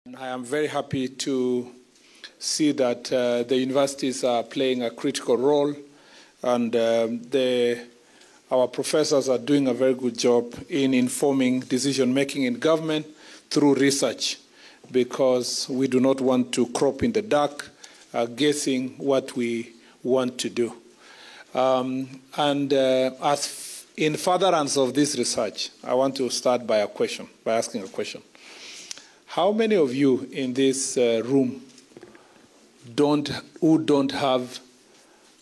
I am very happy to see that the universities are playing a critical role, and our professors are doing a very good job in informing decision-making in government through research, because we do not want to crop in the dark, guessing what we want to do. As in furtherance of this research, I want to start by asking a question. How many of you in this room who don't have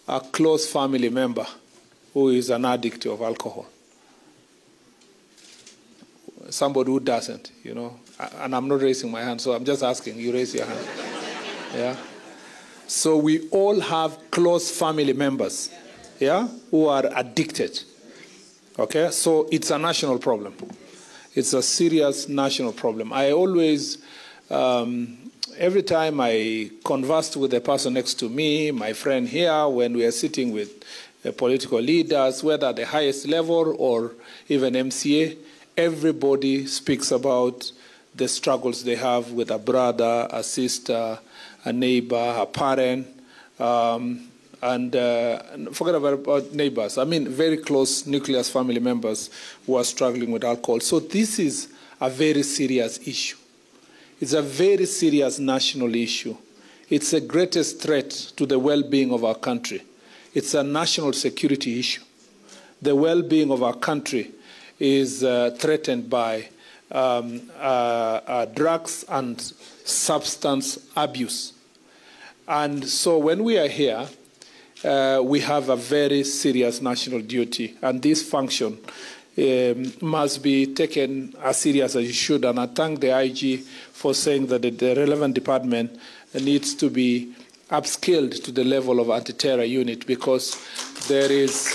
a close family member who is an addict of alcohol? Somebody who doesn't, you know. And I'm not raising my hand, so I'm just asking. You raise your hand. Yeah. So we all have close family members, yeah, who are addicted. Okay. So it's a national problem. It's a serious national problem. I always, every time I conversed with the person next to me, my friend here, when we are sitting with political leaders, whether at the highest level or even MCA, everybody speaks about the struggles they have with a brother, a sister, a neighbor, a parent, and forget about neighbors. I mean, very close nucleus family members who are struggling with alcohol. So this is a very serious issue. It's a very serious national issue. It's the greatest threat to the well-being of our country. It's a national security issue. The well-being of our country is threatened by drugs and substance abuse. And so when we are here, we have a very serious national duty, and this function must be taken as serious as it should. And I thank the IG for saying that the relevant department needs to be upscaled to the level of anti-terror unit, because there is,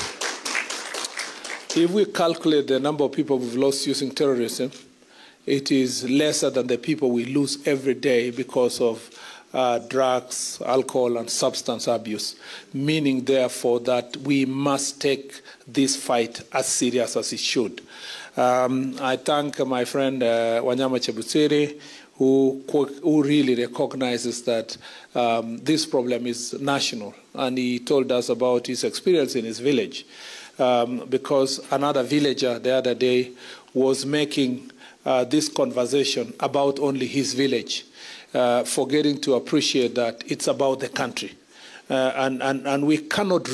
if we calculate the number of people we've lost using terrorism, it is lesser than the people we lose every day because of drugs, alcohol, and substance abuse, meaning, therefore, that we must take this fight as serious as it should. I thank my friend Wanyama Chebusiri, who really recognizes that this problem is national, and he told us about his experience in his village, because another villager the other day was making this conversation about only his village, forgetting to appreciate that it's about the country. And we cannot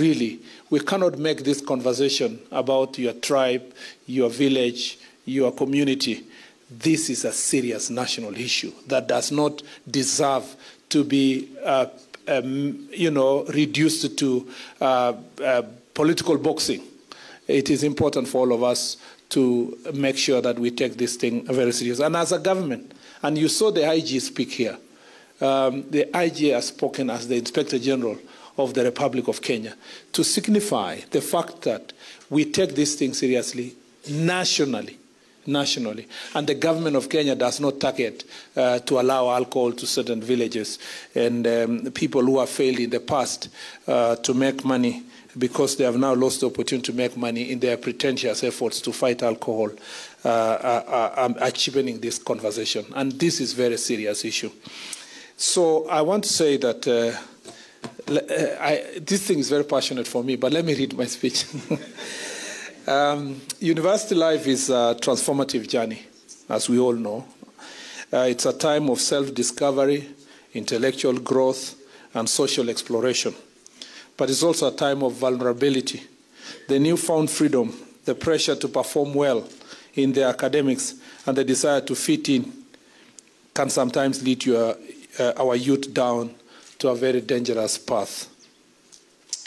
make this conversation about your tribe, your village, your community. This is a serious national issue that does not deserve to be, reduced to political boxing. It is important for all of us to make sure that we take this thing very serious. And as a government, and you saw the IG speak here, the IG has spoken as the Inspector General of the Republic of Kenya to signify the fact that we take this thing seriously nationally. And the government of Kenya does not target to allow alcohol to certain villages and people who have failed in the past to make money, because they have now lost the opportunity to make money in their pretentious efforts to fight alcohol, are cheapening this conversation. And this is a very serious issue. So I want to say that this thing is very passionate for me, but let me read my speech. University life is a transformative journey, as we all know. It's a time of self-discovery, intellectual growth, and social exploration. But it's also a time of vulnerability. The newfound freedom, the pressure to perform well in the academics, and the desire to fit in can sometimes lead our youth down to a very dangerous path.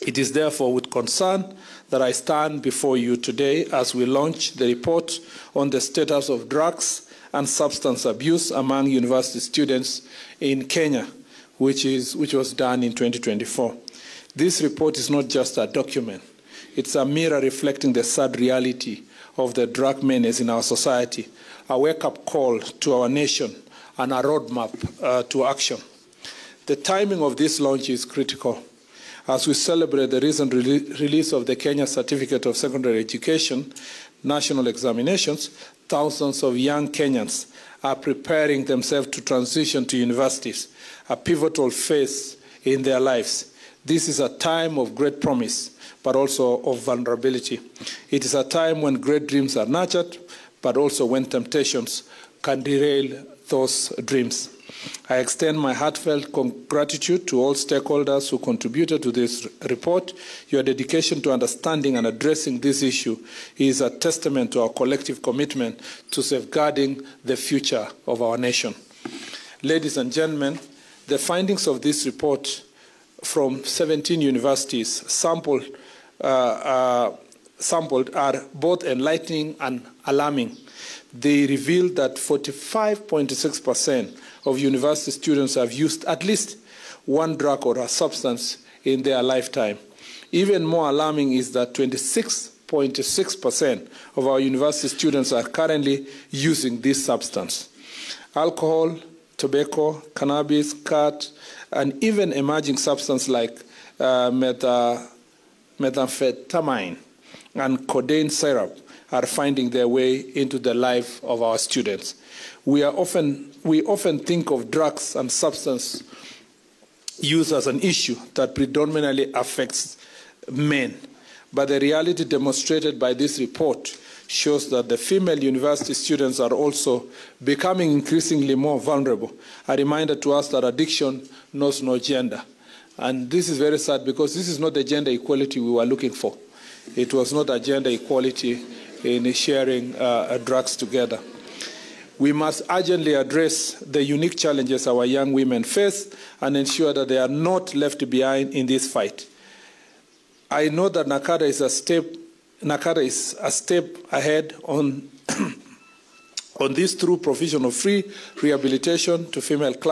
It is therefore with concern that I stand before you today as we launch the report on the status of drugs and substance abuse among university students in Kenya, which was done in 2024. This report is not just a document. It's a mirror reflecting the sad reality of the drug menace in our society, a wake-up call to our nation, and a roadmap to action. The timing of this launch is critical. As we celebrate the recent release of the Kenya Certificate of Secondary Education national examinations, thousands of young Kenyans are preparing themselves to transition to universities, a pivotal phase in their lives. This is a time of great promise, but also of vulnerability. It is a time when great dreams are nurtured, but also when temptations can derail those dreams. I extend my heartfelt gratitude to all stakeholders who contributed to this report. Your dedication to understanding and addressing this issue is a testament to our collective commitment to safeguarding the future of our nation. Ladies and gentlemen, the findings of this report from 17 universities sampled are both enlightening and alarming. They reveal that 45.6% of university students have used at least one drug or a substance in their lifetime. Even more alarming is that 26.6% of our university students are currently using this substance. Alcohol, tobacco, cannabis, khat, and even emerging substances like methamphetamine and codeine syrup are finding their way into the life of our students. We often think of drugs and substance use as an issue that predominantly affects men, but the reality demonstrated by this report shows that the female university students are also becoming increasingly more vulnerable. A reminder to us that addiction knows no gender. And this is very sad because this is not the gender equality we were looking for. It was not a gender equality in sharing drugs together. We must urgently address the unique challenges our young women face and ensure that they are not left behind in this fight. I know that NACADA is a step ahead on this through provision of free rehabilitation to female clients.